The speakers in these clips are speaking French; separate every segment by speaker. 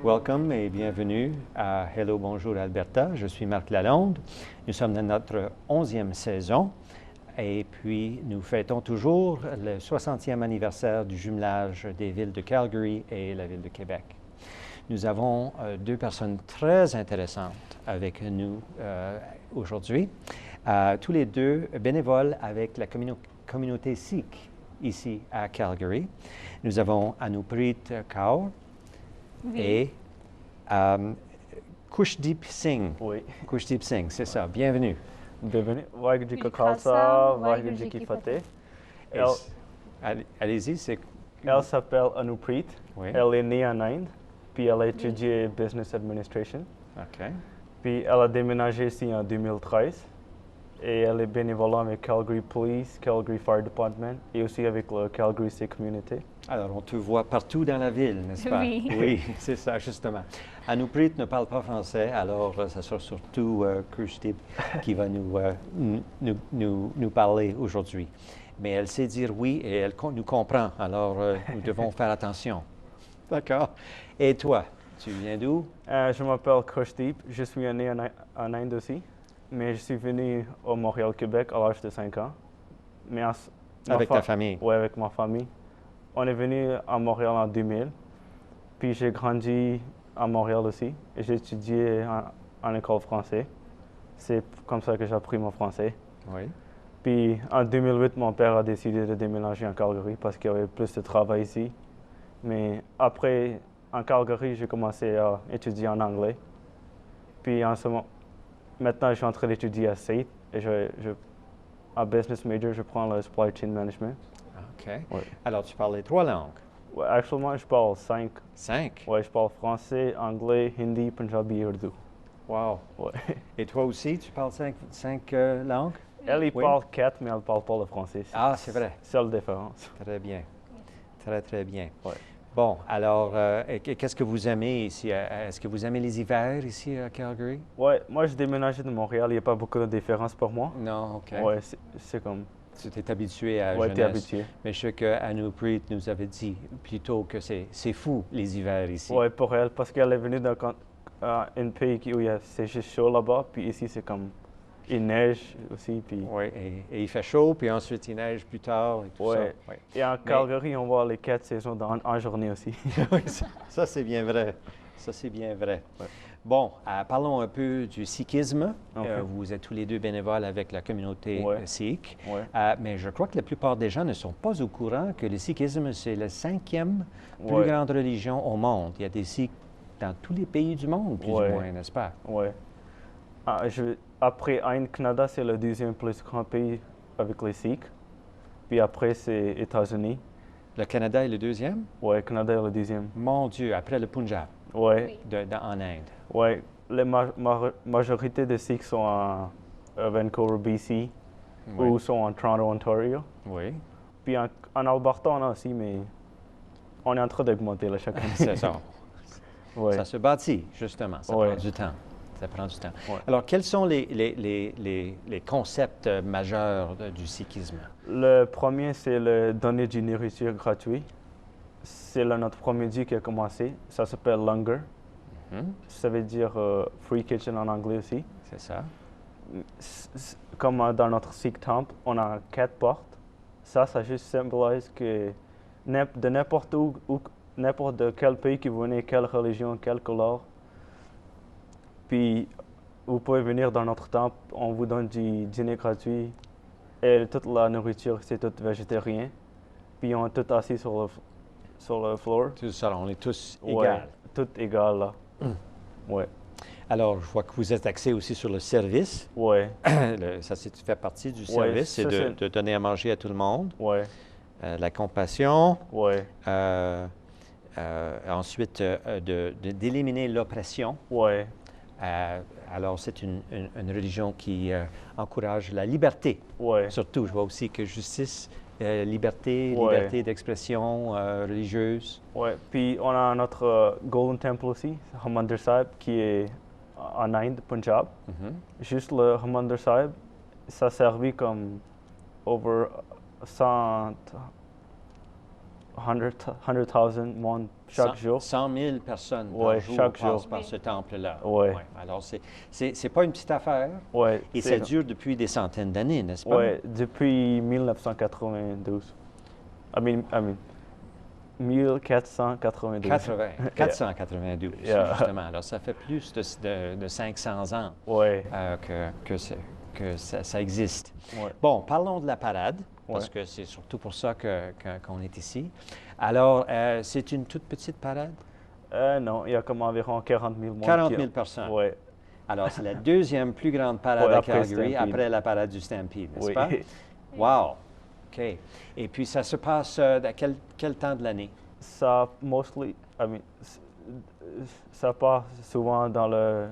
Speaker 1: Welcome et bienvenue à Hello, bonjour Alberta. Je suis Marc Lalonde. Nous sommes dans notre 11e saison et puis nous fêtons toujours le 60e anniversaire du jumelage des villes de Calgary et la ville de Québec. Nous avons deux personnes très intéressantes avec nous aujourd'hui, tous les deux bénévoles avec la communauté sikh ici à Calgary. Nous avons Anupreet Kaur et Kushdeep Singh.
Speaker 2: Oui.
Speaker 1: Kushdeep Singh, c'est ça. Bienvenue.
Speaker 2: Bienvenue. Waheguru Ji Ka
Speaker 3: Khalsa,
Speaker 2: Khalsa, Waheguru
Speaker 3: Waheguru
Speaker 2: Ji
Speaker 3: Ji
Speaker 2: Ki
Speaker 3: Ki
Speaker 2: Fateh.
Speaker 1: Allez-y, c'est...
Speaker 2: Elle s'appelle Anupreet.
Speaker 1: Oui.
Speaker 2: Elle est née en Inde, puis elle a étudié Business Administration.
Speaker 1: OK.
Speaker 2: Puis elle a déménagé ici en 2013. Et elle est bénévole avec Calgary Police, Calgary Fire Department et aussi avec le Calgary Sikh Community.
Speaker 1: Alors, on te voit partout dans la ville, n'est-ce pas?
Speaker 3: Oui.
Speaker 1: Oui, c'est ça, justement. Anupreet ne parle pas français, alors ça sera surtout Kushdeep qui va nous parler aujourd'hui. Mais elle sait dire oui et elle nous comprend, alors nous devons faire attention. D'accord. Et toi, tu viens d'où?
Speaker 2: Je m'appelle Kushdeep. Je suis né en Inde aussi, mais je suis venu au Montréal, Québec à l'âge de 5 ans. Mais
Speaker 1: Avec ta famille?
Speaker 2: Oui, avec ma famille. On est venu à Montréal en 2000, puis j'ai grandi à Montréal aussi et j'ai étudié en école française. C'est comme ça que j'ai appris mon français.
Speaker 1: Oui.
Speaker 2: Puis en 2008, mon père a décidé de déménager en Calgary parce qu'il y avait plus de travail ici. Mais après, en Calgary, j'ai commencé à étudier en anglais. Puis maintenant, je suis en train d'étudier à SAIT et en business major, je prends le supply chain management.
Speaker 1: OK.
Speaker 2: Ouais.
Speaker 1: Alors, tu parles les 3 langues?
Speaker 2: Ouais, actuellement, je parle 5.
Speaker 1: 5?
Speaker 2: Ouais, je parle français, anglais, hindi, punjabi et urdu.
Speaker 1: Wow.
Speaker 2: Ouais.
Speaker 1: Et toi aussi, tu parles 5 langues?
Speaker 2: Elle, il
Speaker 1: Oui.
Speaker 2: parle 4, mais elle ne parle pas le français.
Speaker 1: Ah, c'est vrai.
Speaker 2: Seule différence.
Speaker 1: Très bien. Très, très bien.
Speaker 2: Ouais.
Speaker 1: Bon, alors, qu'est-ce que vous aimez ici? Est-ce que vous aimez les hivers ici à Calgary?
Speaker 2: Ouais, moi, j'ai déménagé de Montréal. Il n'y a pas beaucoup de différence pour moi.
Speaker 1: Non, OK.
Speaker 2: Ouais, c'est comme...
Speaker 1: Tu t'es habitué à la
Speaker 2: Ouais,
Speaker 1: jeunesse.
Speaker 2: t'es habitué.
Speaker 1: Mais je sais qu'Anupreet nous avait dit plutôt que c'est fou, les hivers ici.
Speaker 2: Ouais, pour elle, parce qu'elle est venue d'un un pays où c'est juste chaud là-bas. Puis ici, c'est comme... Il neige aussi, puis...
Speaker 1: Oui, et il fait chaud, puis ensuite il neige plus tard et tout
Speaker 2: Ouais.
Speaker 1: ça. Oui.
Speaker 2: Et en Calgary, on voit les 4 saisons en journée aussi.
Speaker 1: Oui, ça c'est bien vrai. Ça, c'est bien vrai.
Speaker 2: Ouais.
Speaker 1: Bon, parlons un peu du sikhisme.
Speaker 2: Ok.
Speaker 1: Vous êtes tous les deux bénévoles avec la communauté
Speaker 2: Ouais.
Speaker 1: sikh.
Speaker 2: Ouais.
Speaker 1: Mais je crois que la plupart des gens ne sont pas au courant que le sikhisme, c'est la 5e plus
Speaker 2: Ouais.
Speaker 1: grande religion au monde. Il y a des sikhs dans tous les pays du monde, plus ou
Speaker 2: Ouais.
Speaker 1: moins, n'est-ce pas?
Speaker 2: Ouais. Après Inde, Canada, c'est le deuxième plus grand pays avec les Sikhs. Puis après, c'est États-Unis.
Speaker 1: Le Canada est le 2e?
Speaker 2: Ouais, Canada est le deuxième.
Speaker 1: Mon Dieu, après le Punjab,
Speaker 2: Ouais.
Speaker 1: en Inde.
Speaker 2: Ouais. La majorité des Sikhs sont à Vancouver, BC,
Speaker 1: Oui.
Speaker 2: ou sont en Toronto, Ontario.
Speaker 1: Oui,
Speaker 2: Puis en Alberta, on a aussi, mais on est en train d'augmenter là, chaque année.
Speaker 1: c'est ça.
Speaker 2: Ouais.
Speaker 1: Ça se bâtit, justement. Ça
Speaker 2: Ouais.
Speaker 1: prend du temps. Ça prend du temps.
Speaker 2: Ouais.
Speaker 1: Alors, quels sont les concepts majeurs du sikhisme?
Speaker 2: Le premier, c'est le donner du nourriture gratuit. C'est notre premier Dieu qui a commencé. Ça s'appelle Langar.
Speaker 1: Mhm,
Speaker 2: Ça veut dire free kitchen en anglais aussi.
Speaker 1: c'est ça.
Speaker 2: Comme dans notre Sikh temple, on a 4 portes. Ça juste symbolise que de n'importe où, n'importe de quel pays que vous venez, quelle religion, quelle couleur, puis vous pouvez venir dans notre temple, on vous donne du dîner gratuit et toute la nourriture, c'est tout végétarien. Puis on est tout assis sur le floor.
Speaker 1: Tout ça, on est tous
Speaker 2: Ouais,
Speaker 1: égaux.
Speaker 2: tout égal là. Ouais,
Speaker 1: Alors, je vois que vous êtes axé aussi sur le service.
Speaker 2: ouais,
Speaker 1: Ça fait partie du
Speaker 2: Ouais,
Speaker 1: service,
Speaker 2: ça,
Speaker 1: c'est de donner à manger à tout le monde.
Speaker 2: ouais,
Speaker 1: La compassion.
Speaker 2: ouais,
Speaker 1: Ensuite, d'éliminer l'oppression.
Speaker 2: ouais,
Speaker 1: Alors, c'est une religion qui encourage la liberté.
Speaker 2: ouais,
Speaker 1: Surtout, je vois aussi que justice, liberté,
Speaker 2: Ouais.
Speaker 1: liberté d'expression religieuse.
Speaker 2: ouais. Puis on a notre Golden Temple aussi, Harmandir Sahib, qui est en Inde, Punjab.
Speaker 1: Mhm.
Speaker 2: Juste le Harmandir Sahib, ça a servi comme over 100 100,000 monde chaque jour.
Speaker 1: 100 000 personnes par
Speaker 2: Ouais,
Speaker 1: jour
Speaker 2: chaque
Speaker 1: passent
Speaker 2: jour.
Speaker 1: par ce temple-là.
Speaker 2: Ouais.
Speaker 1: Ouais. Alors, c'est pas une petite affaire.
Speaker 2: Ouais,
Speaker 1: Et ça dure depuis des centaines d'années, n'est-ce pas?
Speaker 2: ouais, depuis 1992. I mean, 1492.
Speaker 1: 492,
Speaker 2: Yeah.
Speaker 1: justement. Alors, ça fait plus de 500 ans
Speaker 2: Ouais,
Speaker 1: que ça existe.
Speaker 2: ouais.
Speaker 1: Bon, parlons de la parade, parce
Speaker 2: Ouais.
Speaker 1: que c'est surtout pour ça qu'on est ici. Alors, c'est une toute petite parade?
Speaker 2: Non, il y a comme environ 40 000 monde
Speaker 1: 40 000 personnes.
Speaker 2: Ouais,
Speaker 1: Alors, c'est la deuxième plus grande parade
Speaker 2: Ouais,
Speaker 1: à
Speaker 2: après
Speaker 1: Calgary,
Speaker 2: Stampede.
Speaker 1: après la parade du Stampede, n'est-ce
Speaker 2: oui.
Speaker 1: pas? Wow! OK. Et puis, ça se passe à quel temps de l'année?
Speaker 2: Ça, ça passe souvent dans le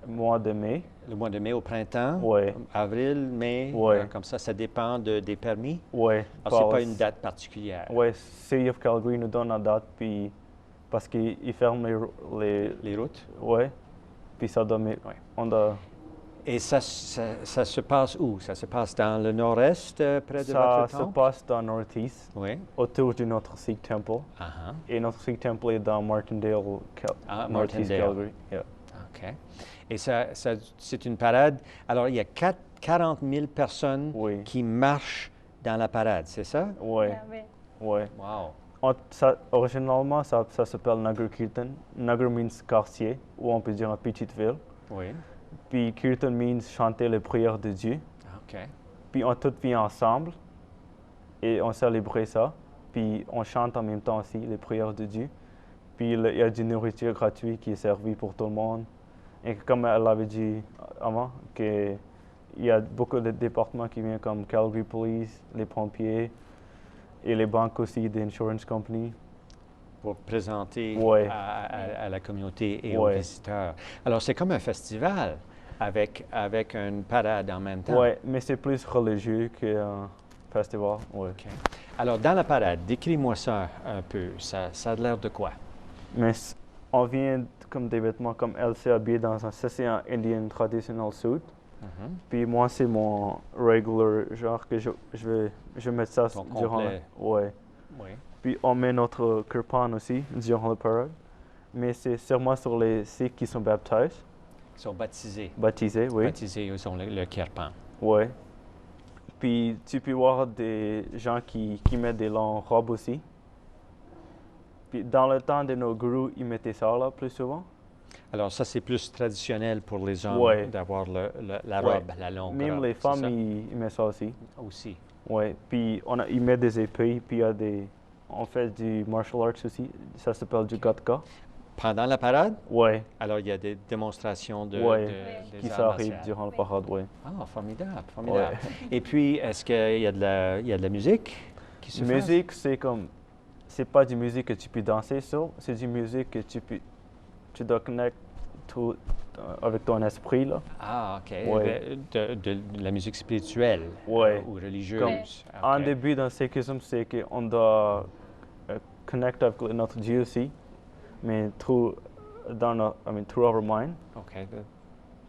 Speaker 2: mois de mai.
Speaker 1: Le mois de mai au printemps?
Speaker 2: Ouais.
Speaker 1: Avril, mai?
Speaker 2: Ouais.
Speaker 1: Comme ça dépend des permis?
Speaker 2: Ouais.
Speaker 1: Alors, c'est pas une date particulière?
Speaker 2: Ouais, City of Calgary nous donne la date, puis parce qu'ils ferment
Speaker 1: Les routes?
Speaker 2: Ouais. Puis ça doit... On doit...
Speaker 1: Et ça se passe où? Ça se passe dans le nord-est, près de
Speaker 2: Ça
Speaker 1: votre
Speaker 2: se
Speaker 1: temple?
Speaker 2: passe dans Northeast,
Speaker 1: Oui.
Speaker 2: autour de notre Sikh Temple.
Speaker 1: Ah,
Speaker 2: Et notre Sikh Temple est dans Martindale, Northeast
Speaker 1: Martindale.
Speaker 2: Calgary. Yeah.
Speaker 1: OK. Et c'est une parade. Alors, il y a 40 000 personnes
Speaker 2: Oui.
Speaker 1: qui marchent dans la parade, c'est ça?
Speaker 2: Ouais.
Speaker 3: Ah, oui.
Speaker 2: Ouais.
Speaker 1: Wow.
Speaker 2: Originalement, ça s'appelle Nagar Kirtan. Nagar means quartier, ou on peut dire une petite ville.
Speaker 1: Oui.
Speaker 2: Puis Kirtan means chanter les prières de Dieu.
Speaker 1: OK.
Speaker 2: Puis on tout vient ensemble et on célèbre ça. Puis on chante en même temps aussi les prières de Dieu. Puis il y a du nourriture gratuite qui est servie pour tout le monde. Et comme elle avait dit avant, il y a beaucoup de départements qui viennent comme Calgary Police, les pompiers et les banques aussi, des insurance companies.
Speaker 1: Pour présenter
Speaker 2: Ouais.
Speaker 1: à la communauté et aux
Speaker 2: Ouais.
Speaker 1: visiteurs. Alors, c'est comme un festival avec une parade en même temps.
Speaker 2: Oui, mais c'est plus religieux qu'un festival. Ouais.
Speaker 1: OK. Alors, dans la parade, décris-moi ça un peu. Ça a l'air de quoi?
Speaker 2: Mais on vient comme des vêtements, comme elle s'est habillée dans ça c'est un Indian traditional suit.
Speaker 1: Mhm.
Speaker 2: Puis moi, c'est mon regular, genre que je vais mettre ça
Speaker 1: Ton
Speaker 2: durant
Speaker 1: complet.
Speaker 2: Ouais.
Speaker 1: Oui.
Speaker 2: Puis on met notre kirpan aussi durant la parade. Mais c'est sûrement sur les Sikhs qui sont baptisés.
Speaker 1: Ils sont baptisés.
Speaker 2: Baptisés, oui.
Speaker 1: Baptisés, ils ont le kirpan.
Speaker 2: Ouais. Puis tu peux voir des gens qui mettent des longues robes aussi. Puis dans le temps de nos gourous, ils mettaient ça là plus souvent.
Speaker 1: Alors, ça, c'est plus traditionnel pour les hommes
Speaker 2: Ouais.
Speaker 1: d'avoir la
Speaker 2: Ouais.
Speaker 1: robe, la longue
Speaker 2: Même
Speaker 1: robe,
Speaker 2: les
Speaker 1: c'est
Speaker 2: femmes,
Speaker 1: ça?
Speaker 2: ils mettent ça aussi.
Speaker 1: Aussi.
Speaker 2: Ouais. Puis ils mettent des épées, puis on fait du martial arts aussi. Ça s'appelle du gatka.
Speaker 1: Pendant la parade,
Speaker 2: Ouais.
Speaker 1: alors il y a des démonstrations
Speaker 2: Ouais.
Speaker 1: des
Speaker 2: Qui
Speaker 1: arts
Speaker 2: s'arrivent
Speaker 1: martiaux.
Speaker 2: durant la parade, ouais.
Speaker 1: Ah, formidable, formidable. Et puis, est-ce qu'il y a de la musique qui se fait?
Speaker 2: Musique, c'est pas du musique que tu peux danser sur, c'est du musique que tu dois connecter avec ton esprit là.
Speaker 1: Ah, OK.
Speaker 2: Ouais.
Speaker 1: De la musique spirituelle
Speaker 2: Ouais.
Speaker 1: ou religieuse.
Speaker 2: Comme, En
Speaker 1: OK.
Speaker 2: début dans le sikhisme, c'est qu'on doit connecter avec notre Dieu aussi, mais through our mind.
Speaker 1: OK,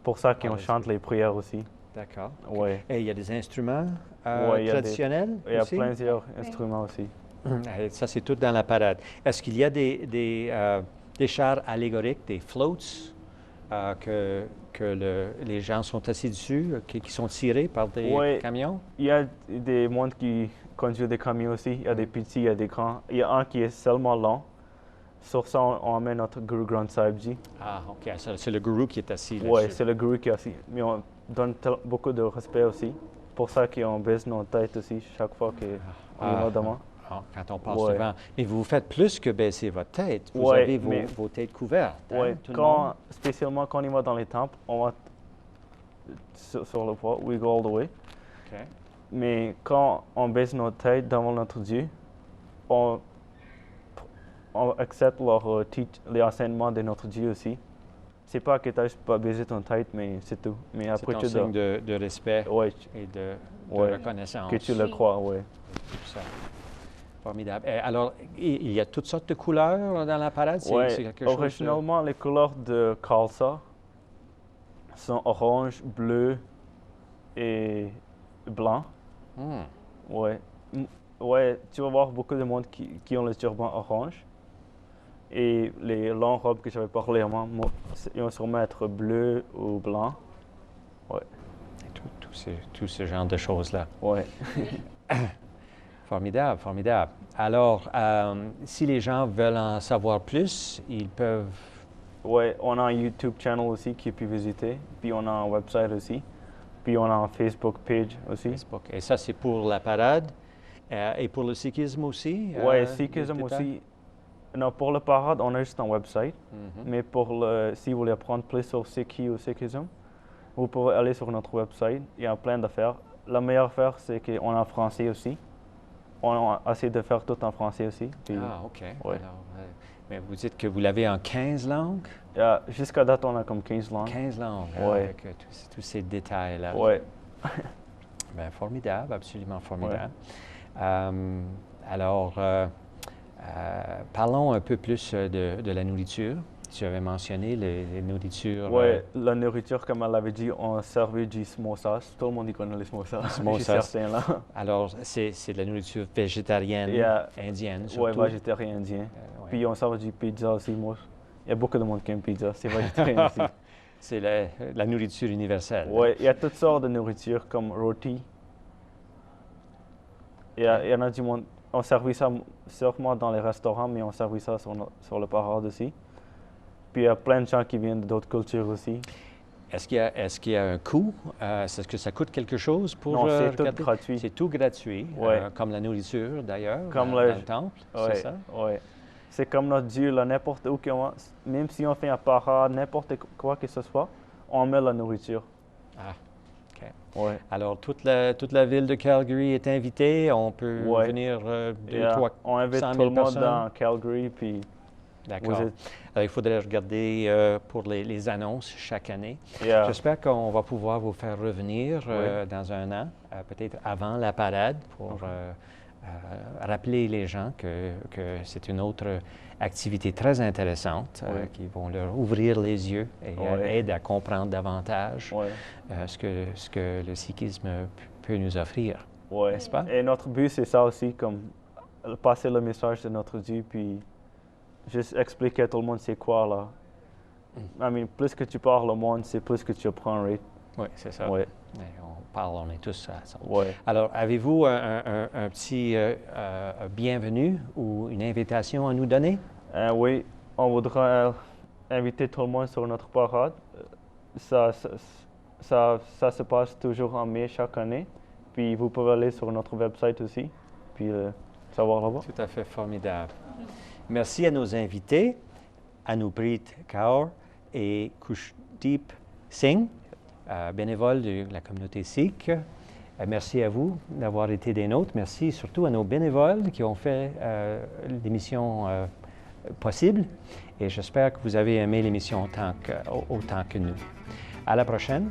Speaker 2: Pour ça qu'on
Speaker 1: Ah,
Speaker 2: chante les prières aussi.
Speaker 1: d'accord. OK.
Speaker 2: Ouais.
Speaker 1: Et il y a des instruments
Speaker 2: Ouais, il y a
Speaker 1: traditionnels
Speaker 2: Il y a
Speaker 1: aussi?
Speaker 2: plusieurs instruments aussi.
Speaker 1: Et ça, c'est tout dans la parade. Est-ce qu'il y a des chars allégoriques, des floats, les gens sont assis dessus, qui sont tirés par des
Speaker 2: Ouais.
Speaker 1: camions?
Speaker 2: Il y a des mondes qui conduisent des camions aussi. Il y a des petits, il y a des grands. Il y a un qui est seulement lent. Sur ça, on met notre Guru Granth Sahib Ji.
Speaker 1: Ah, OK. Ça, c'est le gourou qui est assis
Speaker 2: Oui,
Speaker 1: là-dessus.
Speaker 2: c'est le Guru qui est assis. Mais on donne beaucoup de respect aussi. Pour ça qu'on baisse nos têtes aussi chaque fois qu'on
Speaker 1: Ah.
Speaker 2: y va devant.
Speaker 1: Ah, quand on passe
Speaker 2: Ouais.
Speaker 1: devant. Mais vous faites plus que baisser votre tête. Vous
Speaker 2: Ouais,
Speaker 1: avez
Speaker 2: mais-
Speaker 1: vos têtes couvertes. hein,
Speaker 2: Ouais,
Speaker 1: tout le monde?
Speaker 2: spécialement quand on y va dans les temples, on va sur le poids, we go all the way.
Speaker 1: OK.
Speaker 2: Mais quand on baisse notre tête devant notre Dieu, on accepte les enseignements de notre Dieu aussi. C'est pas que tu n'as pas baisé ton tête, mais c'est tout. Mais
Speaker 1: C'est
Speaker 2: après,
Speaker 1: un
Speaker 2: tu
Speaker 1: signe
Speaker 2: dois.
Speaker 1: de respect
Speaker 2: Ouais,
Speaker 1: et de
Speaker 2: Ouais.
Speaker 1: reconnaissance.
Speaker 2: que tu le crois, ouais.
Speaker 1: Tout ça. Formidable. Alors, il y a toutes sortes de couleurs dans la parade? C'est
Speaker 2: Ouais,
Speaker 1: quelque chose de-
Speaker 2: originalement, les couleurs de Khalsa sont orange, bleu et blanc.
Speaker 1: Hmm.
Speaker 2: Ouais. Ouais, tu vas voir beaucoup de monde qui ont le turban orange. Et les longues robes que j'avais parlé avant, ils vont sûrement être bleues ou blancs. Ouais.
Speaker 1: Tout ce genre de choses-là.
Speaker 2: Ouais.
Speaker 1: Formidable, formidable. Alors, si les gens veulent en savoir plus, ils peuvent...
Speaker 2: Ouais, on a un YouTube channel aussi qui peut visiter. Puis on a un website aussi. Puis on a un Facebook page aussi.
Speaker 1: Facebook. Et ça, c'est pour la parade. Et pour le sikhisme aussi?
Speaker 2: Ouais, sikhisme aussi. Non, pour la parade, on a juste un website. Mais si vous voulez apprendre plus sur Sikhi ou sikhisme, vous pouvez aller sur notre website. Il y a plein d'affaires. La meilleure affaire, c'est qu'on a en français aussi. On a essayé de faire tout en français aussi. Puis,
Speaker 1: OK.
Speaker 2: Ouais.
Speaker 1: Alors, mais vous dites que vous l'avez en 15 langues?
Speaker 2: Jusqu'à date, on a comme 15 langues.
Speaker 1: 15 langues,
Speaker 2: Ouais.
Speaker 1: avec tous ces détails-là.
Speaker 2: Ouais.
Speaker 1: Bien, formidable, absolument formidable.
Speaker 2: Ouais.
Speaker 1: Alors, parlons un peu plus de la nourriture. Tu avais mentionné les nourritures.
Speaker 2: Oui, la nourriture, comme elle avait dit, on servait du samosas. Tout le monde y connaît les samosas. Je suis certain, là.
Speaker 1: Alors, c'est de la nourriture végétarienne, indienne, surtout.
Speaker 2: Oui, végétarien indien.
Speaker 1: Ouais.
Speaker 2: Puis on sert du pizza aussi. Moi, il y a beaucoup de monde qui aime pizza. C'est végétarien aussi.
Speaker 1: C'est la nourriture universelle.
Speaker 2: Oui, il y a toutes sortes de nourriture, comme roti. Il y en a du monde. On servait ça sûrement dans les restaurants, mais on servait ça sur le parade aussi. Puis il y a plein de gens qui viennent d'autres cultures aussi.
Speaker 1: Est-ce qu'il y a un coût? Est-ce que ça coûte quelque chose pour
Speaker 2: Non, c'est tout gratuit.
Speaker 1: C'est tout gratuit, comme la nourriture d'ailleurs, dans le temple, c'est ça?
Speaker 2: Oui. C'est comme notre Dieu, là, n'importe où, même si on fait un parade, n'importe quoi que ce soit, on met la nourriture.
Speaker 1: Ah, OK.
Speaker 2: Ouais.
Speaker 1: Alors, toute la ville de Calgary est invitée. On peut venir 200 000
Speaker 2: on invite tout le monde dans Calgary, puis...
Speaker 1: D'accord. Alors, il faudrait regarder pour les annonces chaque année. J'espère qu'on va pouvoir vous faire revenir dans un an, peut-être avant la parade, pour rappeler les gens que c'est une autre activité très intéressante qui vont leur ouvrir les yeux et aider à comprendre davantage ce que le sikhisme peut nous offrir. N'est-ce pas?
Speaker 2: Et notre but, c'est ça aussi, comme passer le message de notre Dieu, puis juste expliquer à tout le monde c'est quoi, là. Plus que tu parles au monde, c'est plus que tu apprends, right?
Speaker 1: Oui, c'est ça.
Speaker 2: Ouais.
Speaker 1: On est tous à ça.
Speaker 2: Ouais.
Speaker 1: Alors, avez-vous un petit bienvenue ou une invitation à nous donner?
Speaker 2: Oui, on voudrait inviter tout le monde sur notre parade. Ça se passe toujours en mai chaque année. Puis vous pouvez aller sur notre website aussi, puis savoir là-bas.
Speaker 1: Tout à fait formidable. Merci à nos invités, Anuprit Kaur et Kushdeep Singh, bénévoles de la communauté sikh. Merci à vous d'avoir été des nôtres. Merci surtout à nos bénévoles qui ont fait l'émission possible. Et j'espère que vous avez aimé l'émission autant que nous. À la prochaine.